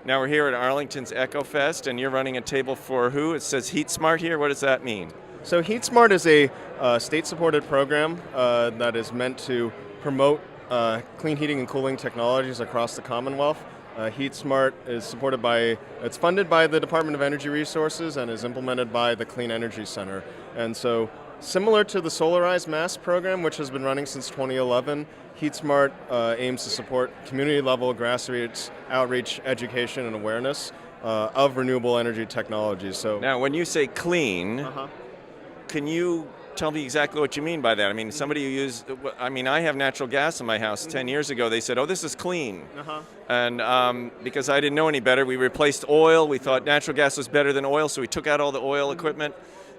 Now we're here at Arlington's EcoFest, and you're running a table for who? It says Heatsmart here. What does that mean? So Heatsmart is a state-supported program that is meant to promote clean heating and cooling technologies across the Commonwealth. Heatsmart is it's funded by the Department of Energy Resources and is implemented by the Clean Energy Center. And so, similar to the Solarize Mass program, which has been running since 2011, Heatsmart aims to support community-level grassroots outreach, education, and awareness of renewable energy technologies. So now, when you say clean, can you tell me exactly what you mean by that? I mean, somebody who I have natural gas in my house. 10 years ago, they said, oh, this is clean. And because I didn't know any better, we replaced oil. We thought natural gas was better than oil, so we took out all the oil equipment,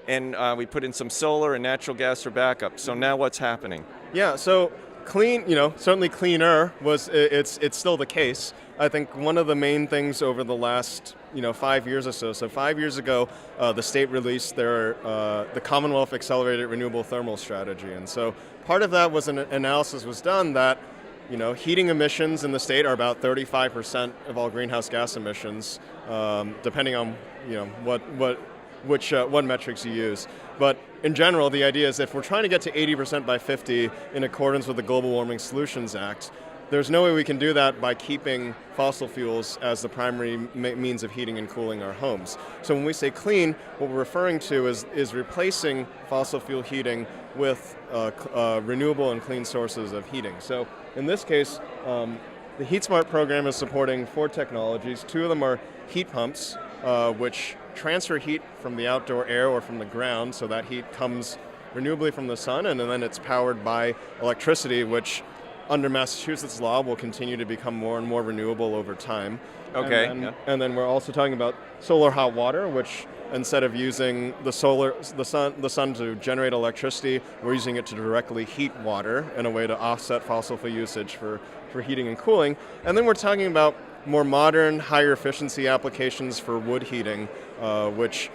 and we put in some solar and natural gas for backup. So now what's happening? Yeah, so clean, certainly cleaner it's still the case. I think one of the main things over the last 5 years or so. So 5 years ago, the state released the Commonwealth Accelerated Renewable Thermal Strategy, and so part of that was an analysis was done that heating emissions in the state are about 35% of all greenhouse gas emissions, depending on what metrics you use. But in general, the idea is if we're trying to get to 80% by 50 in accordance with the Global Warming Solutions Act, there's no way we can do that by keeping fossil fuels as the primary means of heating and cooling our homes. So when we say clean, what we're referring to is replacing fossil fuel heating with renewable and clean sources of heating. So in this case, the Heatsmart program is supporting 4 technologies. 2 of them are heat pumps, which transfer heat from the outdoor air or from the ground, so that heat comes renewably from the sun, and then it's powered by electricity, which under Massachusetts law will continue to become more and more renewable over time. Okay. And then we're also talking about solar hot water, which instead of using the sun to generate electricity, we're using it to directly heat water in a way to offset fossil fuel usage for heating and cooling. And then we're talking about more modern, higher efficiency applications for wood heating, which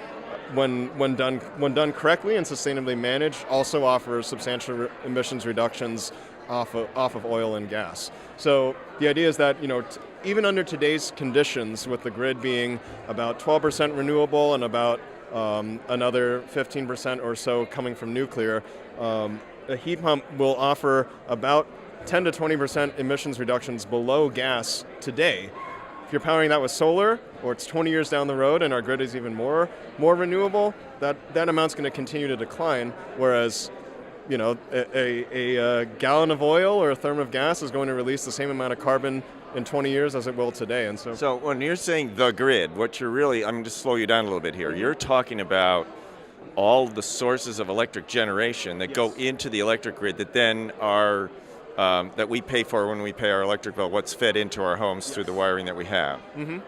when done correctly and sustainably managed, also offers substantial emissions reductions off of oil and gas. So the idea is that even under today's conditions, with the grid being about 12% renewable and about another 15% or so coming from nuclear, a heat pump will offer about 10 to 20% emissions reductions below gas today. If you're powering that with solar, or it's 20 years down the road and our grid is even more renewable, that amount's going to continue to decline, whereas a gallon of oil or a therm of gas is going to release the same amount of carbon in 20 years as it will today. And so when you're saying the grid, what you're really, I'm going to slow you down a little bit here. You're talking about all the sources of electric generation that go into the electric grid that then are, that we pay for when we pay our electric bill, what's fed into our homes through the wiring that we have. Mm-hmm.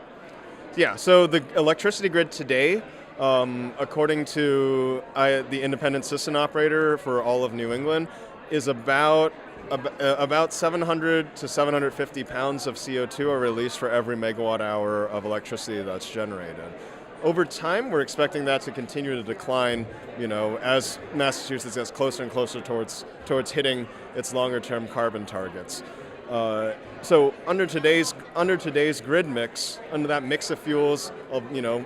Yeah, so the electricity grid today, according to the independent system operator for all of New England, is about 700 to 750 pounds of CO2 are released for every megawatt hour of electricity that's generated. Over time, we're expecting that to continue to decline, as Massachusetts gets closer and closer towards hitting its longer-term carbon targets. So under today's grid mix, under that mix of fuels of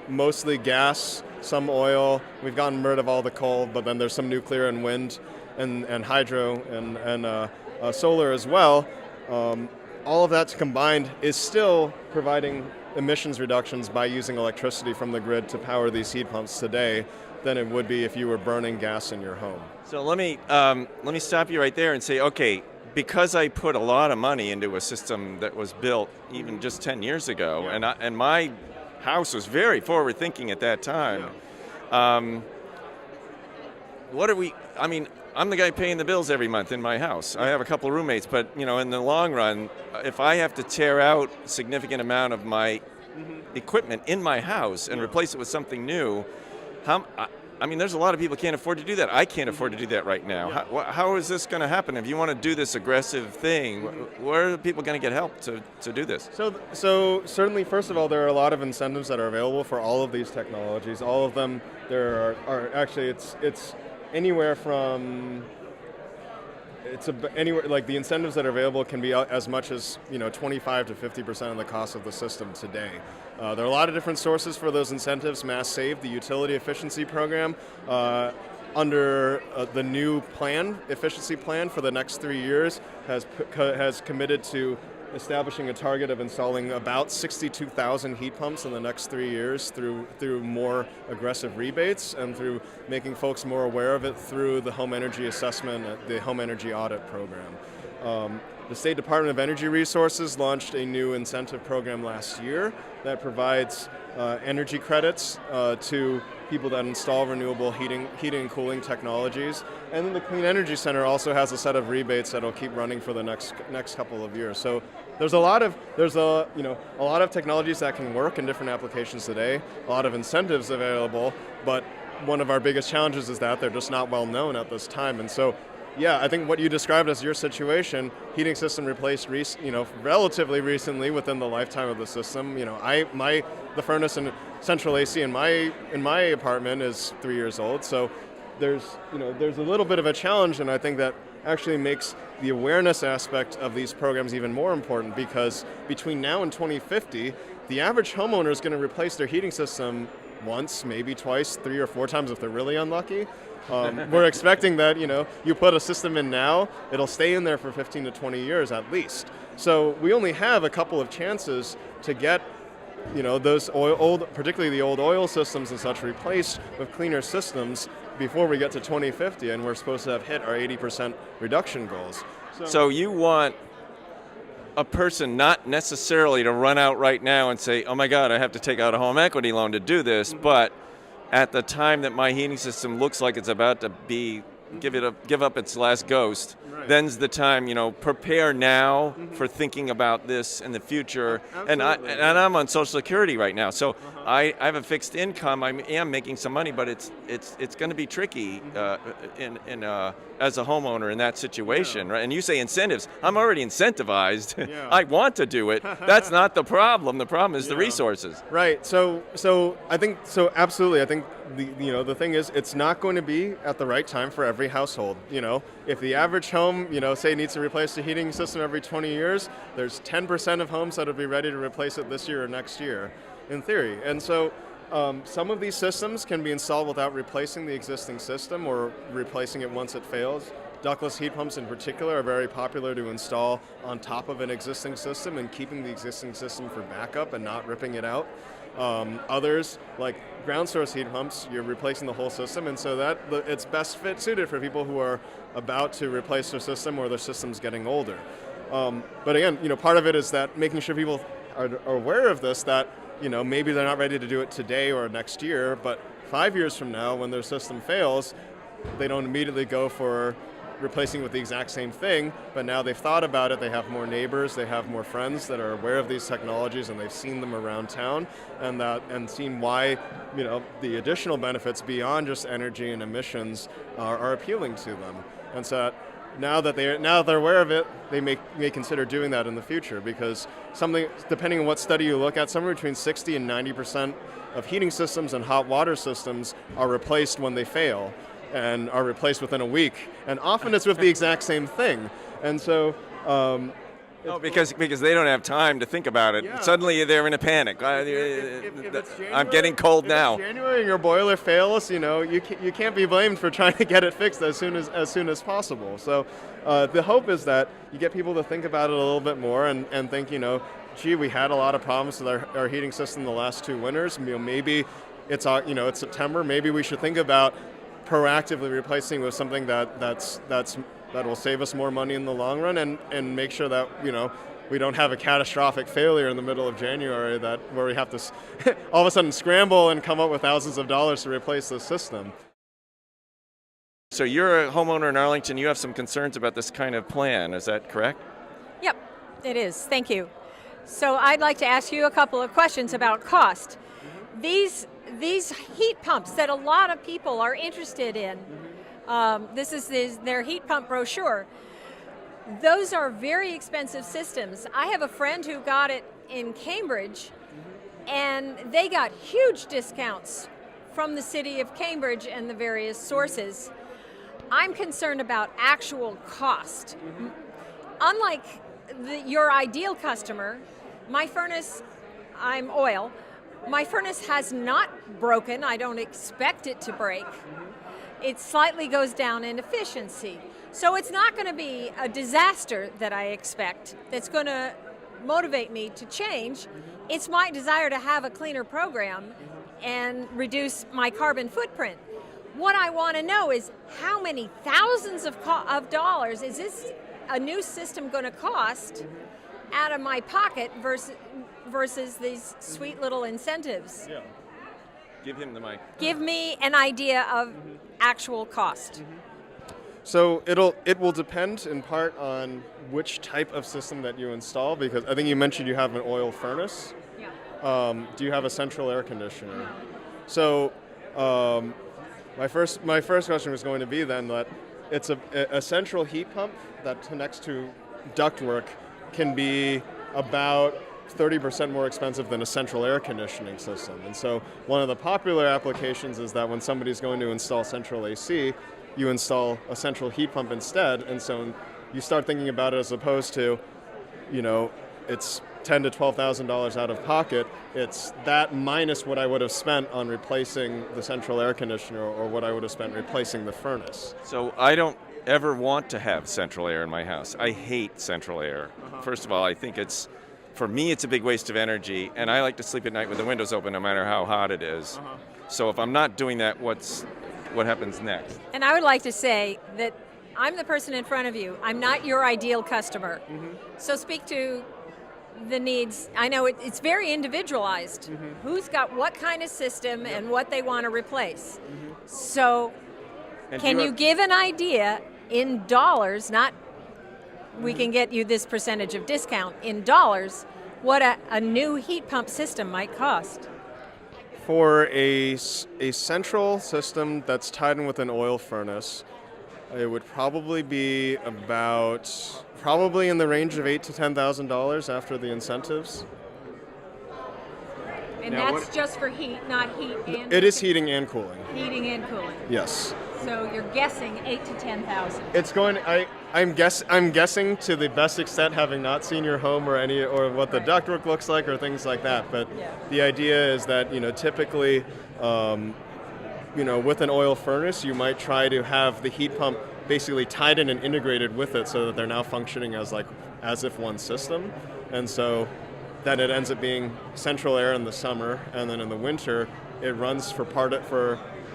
mostly gas, some oil, we've gotten rid of all the coal, but then there's some nuclear and wind and hydro and solar as well. All of that combined is still providing emissions reductions by using electricity from the grid to power these heat pumps today than it would be if you were burning gas in your home. So let me stop you right there and say, okay, because I put a lot of money into a system that was built even just 10 years ago, and my house was very forward thinking at that time. I'm the guy paying the bills every month in my house. I have a couple of roommates, but in the long run, if I have to tear out a significant amount of my equipment in my house and replace it with something new, there's a lot of people who can't afford to do that. I can't afford to do that right now. How is this going to happen? If you want to do this aggressive thing, where are people going to get help to do this? So certainly, first of all, there are a lot of incentives that are available for all of these technologies. All of them, there are actually, it's anywhere from it's anywhere like the incentives that are available can be as much as 25 to 50% of the cost of the system today. There are a lot of different sources for those incentives. Mass Save, the utility efficiency program, under the new efficiency plan for the next 3 years, has committed to establishing a target of installing about 62,000 heat pumps in the next 3 years through more aggressive rebates and through making folks more aware of it through the home energy assessment, the home energy audit program. The State Department of Energy Resources launched a new incentive program last year that provides energy credits to people that install renewable heating and cooling technologies. And then the Clean Energy Center also has a set of rebates that'll keep running for the next couple of years. So there's a lot of technologies that can work in different applications today, a lot of incentives available, but one of our biggest challenges is that they're just not well known at this time. And so yeah, I think what you described as your situation, heating system replaced, relatively recently within the lifetime of the system. The furnace and central AC in my apartment is 3 years old, so there's a little bit of a challenge, and I think that actually makes the awareness aspect of these programs even more important, because between now and 2050, the average homeowner is going to replace their heating system once, maybe twice, 3 or 4 times if they're really unlucky. We're expecting that, you put a system in now, it'll stay in there for 15 to 20 years at least. So we only have a couple of chances to get, those particularly the old oil systems and such, replaced with cleaner systems before we get to 2050, and we're supposed to have hit our 80% reduction goals. So you want a person not necessarily to run out right now and say, oh my God, I have to take out a home equity loan to do this, but at the time that my heating system looks like it's about to give up its last ghost, right, then's the time, prepare now for thinking about this in the future. And I'm on Social Security right now, so I have a fixed income. I am making some money, but it's going to be tricky as a homeowner in that situation, right? And you say incentives. I'm already incentivized. Yeah. I want to do it. That's not the problem. The problem is the resources. Right. So I think absolutely. I think the thing is, it's not going to be at the right time for every household. If the average home, say needs to replace the heating system every 20 years, there's 10% of homes that'll be ready to replace it this year or next year, in theory. And so some of these systems can be installed without replacing the existing system or replacing it once it fails. Ductless heat pumps in particular are very popular to install on top of an existing system and keeping the existing system for backup and not ripping it out. Others, like ground source heat pumps, you're replacing the whole system, and so that it's best suited for people who are about to replace their system or their system's getting older. But again, part of it is that making sure people are aware of this, that maybe they're not ready to do it today or next year, but 5 years from now, when their system fails, they don't immediately go for replacing with the exact same thing, but now they've thought about it, they have more neighbors, they have more friends that are aware of these technologies, and they've seen them around town, and seen why the additional benefits beyond just energy and emissions are appealing to them. And so now that they're aware of it, they may consider doing that in the future, because depending on what study you look at, somewhere between 60 and 90% of heating systems and hot water systems are replaced when they fail, and are replaced within a week, and often it's with the exact same thing. And so because they don't have time to think about it. Yeah. Suddenly they're in a panic. If it's January, I'm getting cold now. If it's January and your boiler fails, you can't be blamed for trying to get it fixed as soon as possible. So the hope is that you get people to think about it a little bit more and think, gee, we had a lot of problems with our heating system the last 2 winters. Maybe it's September. Maybe we should think about proactively replacing with something that will save us more money in the long run, and make sure that we don't have a catastrophic failure in the middle of January where we have to all of a sudden scramble and come up with thousands of dollars to replace the system. So you're a homeowner in Arlington. You have some concerns about this kind of plan. Is that correct? Yep, it is. Thank you. So I'd like to ask you a couple of questions about cost. These heat pumps that a lot of people are interested in, this is their heat pump brochure. Those are very expensive systems. I have a friend who got it in Cambridge, and they got huge discounts from the city of Cambridge and the various sources. I'm concerned about actual cost. Unlike your ideal customer, my furnace, I'm oil, my furnace has not broken. I don't expect it to break. It slightly goes down in efficiency. So it's not going to be a disaster that I expect that's going to motivate me to change. It's my desire to have a cleaner program and reduce my carbon footprint. What I want to know is how many thousands of dollars is this a new system going to cost out of my pocket versus these sweet little incentives. Yeah. Give him the mic. Give me an idea of actual cost. So it will depend in part on which type of system that you install, because I think you mentioned you have an oil furnace. Yeah. Do you have a central air conditioner? So my first question was going to be then that it's a central heat pump that connects to ductwork can be about 30% more expensive than a central air conditioning system. And so one of the popular applications is that when somebody's going to install central AC, you install a central heat pump instead. And so you start thinking about it as opposed to, it's $10,000 to $12,000 out of pocket. It's that minus what I would have spent on replacing the central air conditioner or what I would have spent replacing the furnace. So I don't ever want to have central air in my house. I hate central air. First of all, I think for me, it's a big waste of energy, and I like to sleep at night with the windows open no matter how hot it is. So if I'm not doing that, what happens next? And I would like to say that I'm the person in front of you. I'm not your ideal customer. So speak to the needs. I know it's very individualized. Who's got what kind of system and what they want to replace. So And can you give an idea in dollars, not we can get you this percentage of discount, in dollars, what a new heat pump system might cost? For a central system that's tied in with an oil furnace, it would probably be probably in the range of $8,000 to $10,000 after the incentives. And that's just for heat, not heat and It is heating and cooling. heating and cooling. Yes. So you're guessing 8,000 to 10,000. It's going. I'm guessing to the best extent, having not seen your home or what the ductwork looks like or things like that. But the idea is that typically, with an oil furnace, you might try to have the heat pump basically tied in and integrated with it, so that they're now functioning as if one system, and so then it ends up being central air in the summer, and then in the winter it runs for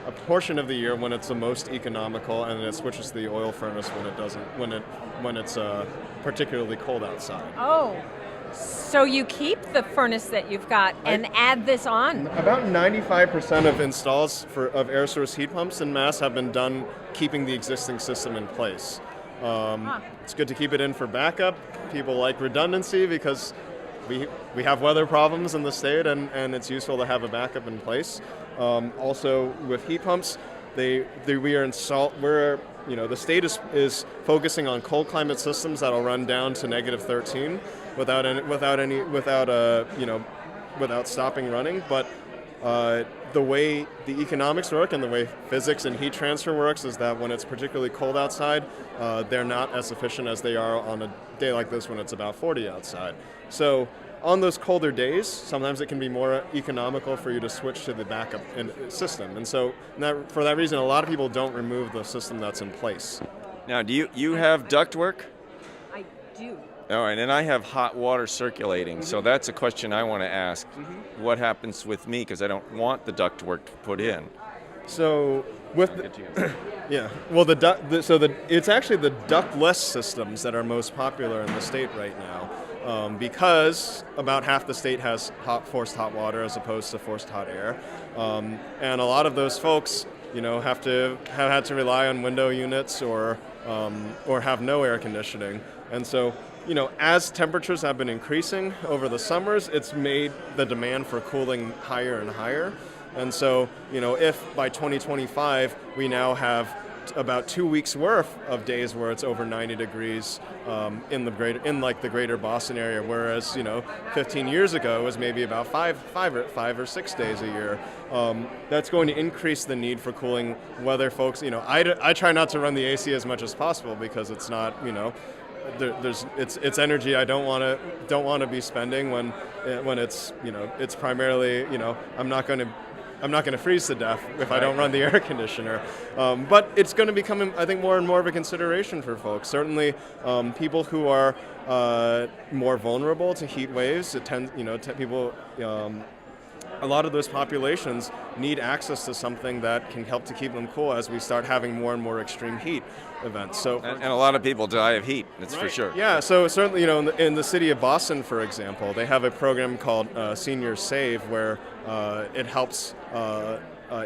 a portion of the year when it's the most economical, and then it switches to the oil furnace when it's particularly cold outside. Oh, so you keep the furnace that you've got and add this on? About 95% of installs of air source heat pumps in Mass have been done keeping the existing system in place. It's good to keep it in for backup. People like redundancy because we have weather problems in the state, and it's useful to have a backup in place. Also, with heat pumps, the state is focusing on cold climate systems that'll run down to -13 without stopping running. But the way the economics work and the way physics and heat transfer works is that when it's particularly cold outside, they're not as efficient as they are on a day like this when it's about 40 outside. So on those colder days, sometimes it can be more economical for you to switch to the backup system. And so for that reason, a lot of people don't remove the system that's in place. Now, do you have ductwork? I do. All right, and I have hot water circulating, so that's a question I want to ask. What happens with me, because I don't want the ductwork put in? So it's actually the ductless systems that are most popular in the state right now. Because about half the state has forced hot water as opposed to forced hot air, and a lot of those folks, have had to rely on window units or have no air conditioning, and so as temperatures have been increasing over the summers, it's made the demand for cooling higher and higher, and so if by 2025 we now have about 2 weeks worth of days where it's over 90 degrees in the greater Boston area, whereas 15 years ago it was maybe about five or 6 days a year. That's going to increase the need for cooling. Whether folks, I try not to run the AC as much as possible because it's not, it's energy I don't want to be spending when it's it's primarily I'm not going to freeze to death if I don't run the air conditioner. But it's going to become, I think, more and more of a consideration for folks. Certainly, people who are more vulnerable to heat waves. People. A lot of those populations need access to something that can help to keep them cool as we start having more and more extreme heat events. So, and a lot of people die of heat. That's for sure. Yeah. So certainly, in the city of Boston, for example, they have a program called Seniors Save, where it helps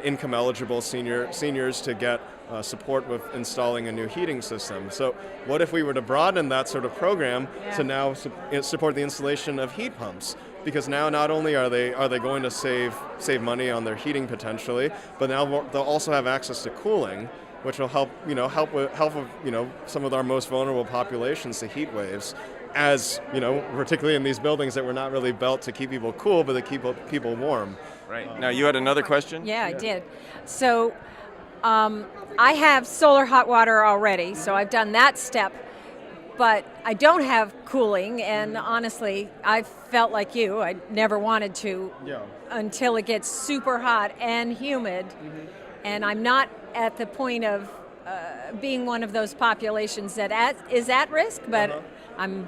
income eligible seniors to get support with installing a new heating system. So what if we were to broaden that sort of program to now support the installation of heat pumps? Because now not only are they going to save money on their heating potentially, but now they'll also have access to cooling, which will help with some of our most vulnerable populations to heat waves. As particularly in these buildings that were not really built to keep people cool, but to keep people warm. Right. Now you had another question? Yeah, I did. So I have solar hot water already, so I've done that step. But I don't have cooling, and honestly, I felt like you. I never wanted to until it gets super hot and humid. And I'm not at the point of being one of those populations that is at risk, but I'm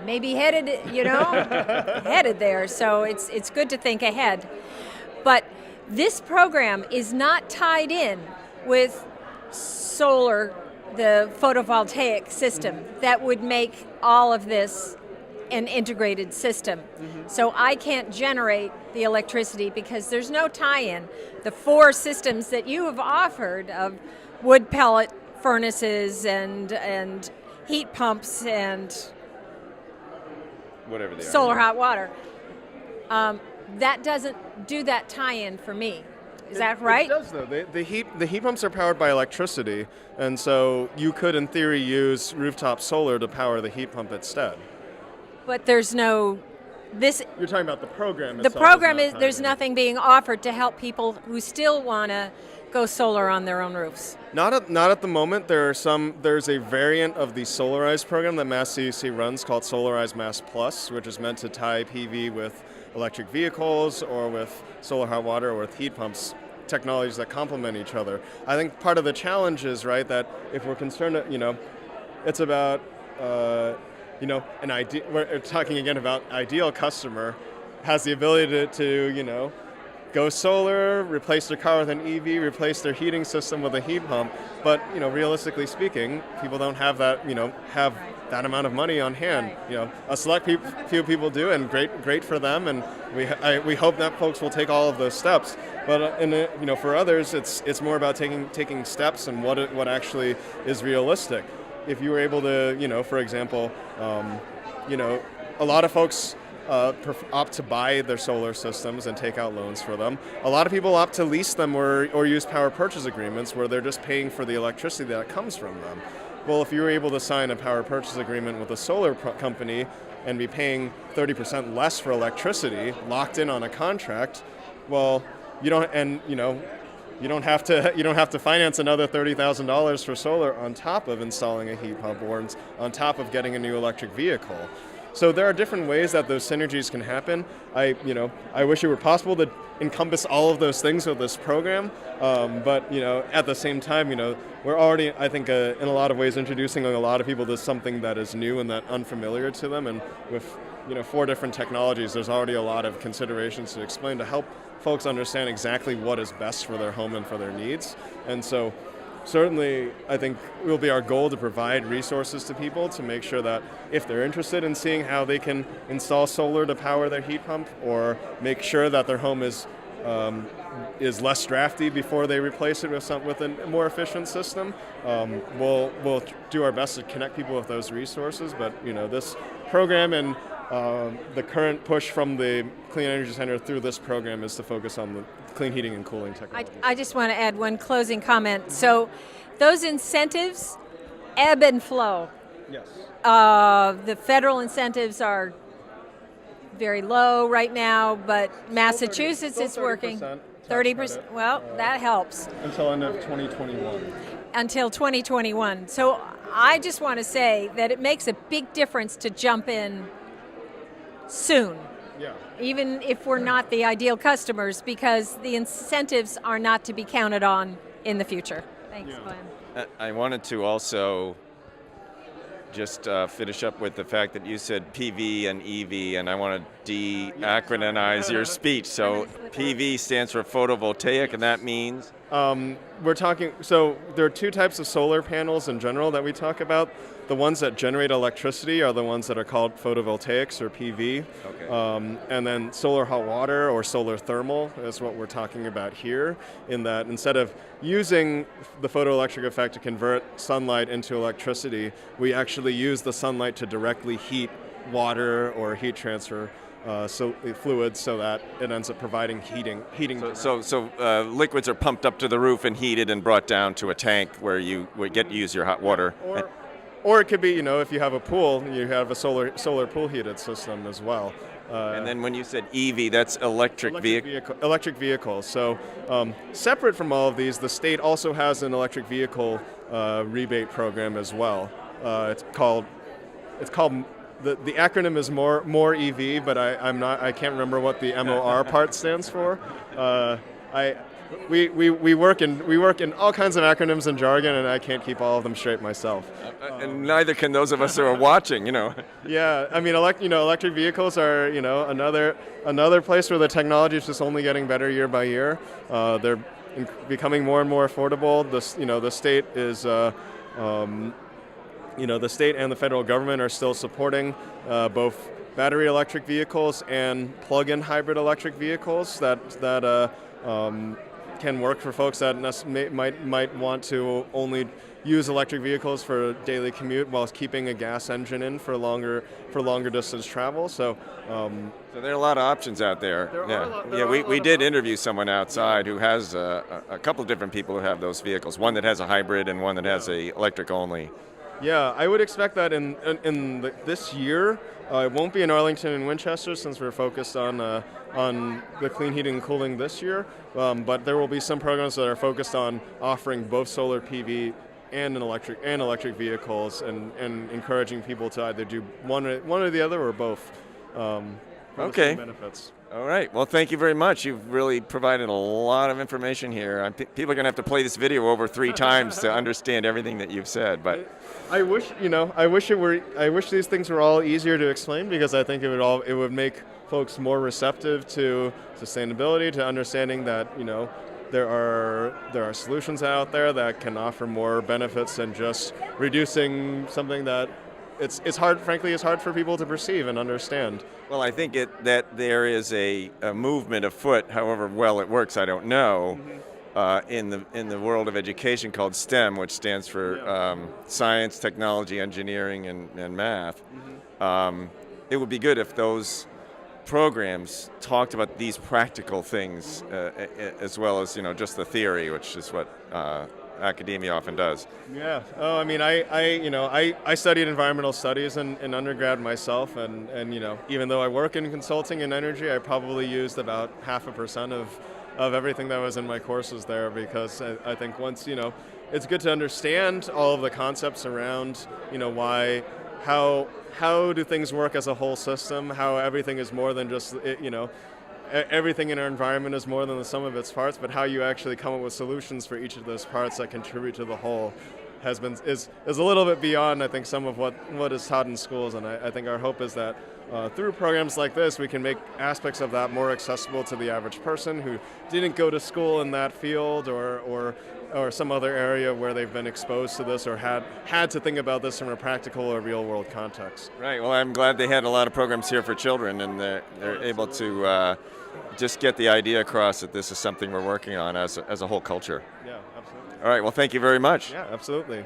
maybe headed, headed there. So it's good to think ahead. But this program is not tied in with solar, the photovoltaic system that would make all of this an integrated system. So I can't generate the electricity because there's no tie-in. The 4 systems that you have offered of wood pellet furnaces and heat pumps and whatever they solar hot water, that doesn't do that tie-in for me. Is that right? It does, though. The heat pumps are powered by electricity, and so you could, in theory, use rooftop solar to power the heat pump instead. But there's no this. You're talking about the program. The program is there's nothing being offered to help people who still want to go solar on their own roofs. Not at the moment. There's a variant of the Solarized program that Mass CEC runs called Solarized Mass Plus, which is meant to tie PV with electric vehicles or with solar hot water or with heat pumps, technologies that complement each other. I think part of the challenge is, right, that if we're concerned, it's about, an idea. We're talking again about ideal customer has the ability to go solar, replace their car with an EV, replace their heating system with a heat pump. But realistically speaking, people don't have that, have that amount of money on hand. A select few people do, and great for them. And we hope that folks will take all of those steps. But for others, it's more about taking steps and what actually is realistic. If you were able to, for example, a lot of folks opt to buy their solar systems and take out loans for them. A lot of people opt to lease them or use power purchase agreements where they're just paying for the electricity that comes from them. Well, if you were able to sign a power purchase agreement with a solar company and be paying 30% less for electricity locked in on a contract, well, you don't have to finance another $30,000 for solar on top of installing a heat pump or on top of getting a new electric vehicle. So there are different ways that those synergies can happen. I wish it were possible to encompass all of those things with this program, but at the same time, we're already, I think, in a lot of ways introducing a lot of people to something that is new and that unfamiliar to them. And with 4 different technologies, there's already a lot of considerations to explain to help folks understand exactly what is best for their home and for their needs. And so certainly, I think it will be our goal to provide resources to people to make sure that if they're interested in seeing how they can install solar to power their heat pump or make sure that their home is less drafty before they replace it with a more efficient system, we'll do our best to connect people with those resources. But this program and the current push from the Clean Energy Center through this program is to focus on the clean heating and cooling technology. I just want to add one closing comment. So those incentives ebb and flow. Yes. The federal incentives are very low right now, but Massachusetts is working. 30%. Well, that helps. Until end of 2021. Until 2021. So I just want to say that it makes a big difference to jump in soon. Yeah. Even if we're not the ideal customers, because the incentives are not to be counted on in the future. Thanks, Glenn. I wanted to also just finish up with the fact that you said PV and EV, and I want to de-acronymize your speech. So PV stands for photovoltaic, and that means? We're talking, so there are two types of solar panels in general that we talk about. The ones that generate electricity are the ones that are called photovoltaics or PV. Okay. And then solar hot water or solar thermal is what we're talking about here, in that instead of using the photoelectric effect to convert sunlight into electricity, we actually use the sunlight to directly heat water or heat transfer fluids so that it ends up providing heating. So liquids are pumped up to the roof and heated and brought down to a tank where you would get to use your hot water. Or it could be, if you have a pool, you have a solar pool heated system as well. And then when you said EV, that's electric vehicle. Electric vehicles. So separate from all of these, the state also has an electric vehicle rebate program as well. It's called the acronym is more EV, but I can't remember what the MOR part stands for. We work in all kinds of acronyms and jargon, and I can't keep all of them straight myself. And neither can those of us who are watching. Yeah, I mean, electric vehicles are another place where the technology is just only getting better year by year. They're becoming more and more affordable. The state is. The state and the federal government are still supporting both battery electric vehicles and plug-in hybrid electric vehicles that can work for folks that might want to only use electric vehicles for daily commute while keeping a gas engine in for longer distance travel. So there are a lot of options out there. We did interview someone outside who has a couple of different people who have those vehicles. One that has a hybrid and one that has a electric only. Yeah, I would expect that in this year. It won't be in Arlington and Winchester since we're focused on the clean heating and cooling this year. But there will be some programs that are focused on offering both solar PV and electric vehicles, and encouraging people to either do one or the other or both. Okay. Benefits. All right. Well, thank you very much. You've really provided a lot of information here. People are going to have to play this video over 3 times to understand everything that you've said. But I wish these things were all easier to explain, because I think it would make folks more receptive to sustainability, to understanding that there are solutions out there that can offer more benefits than just reducing something that it's hard for people to perceive and understand. Well, I think that there is a movement afoot, however well it works, I don't know, in the world of education called STEM, which stands for science, technology, engineering, and math. It would be good if those programs talked about these practical things as well as just the theory, which is what academia often does. Yeah. Oh, I mean, I studied environmental studies in undergrad myself, and even though I work in consulting and energy, I probably used about 0.5% of everything that was in my courses there, because I think once it's good to understand all of the concepts around how do things work as a whole system, how everything is more than just everything in our environment is more than the sum of its parts, but how you actually come up with solutions for each of those parts that contribute to the whole is a little bit beyond, I think, some of what is taught in schools. And I think our hope is that through programs like this, we can make aspects of that more accessible to the average person who didn't go to school in that field or some other area where they've been exposed to this or had to think about this from a practical or real world context. Right. Well, I'm glad they had a lot of programs here for children, and they're able to just get the idea across that this is something we're working on as a whole culture. Yeah, absolutely. All right. Well, thank you very much. Yeah, absolutely.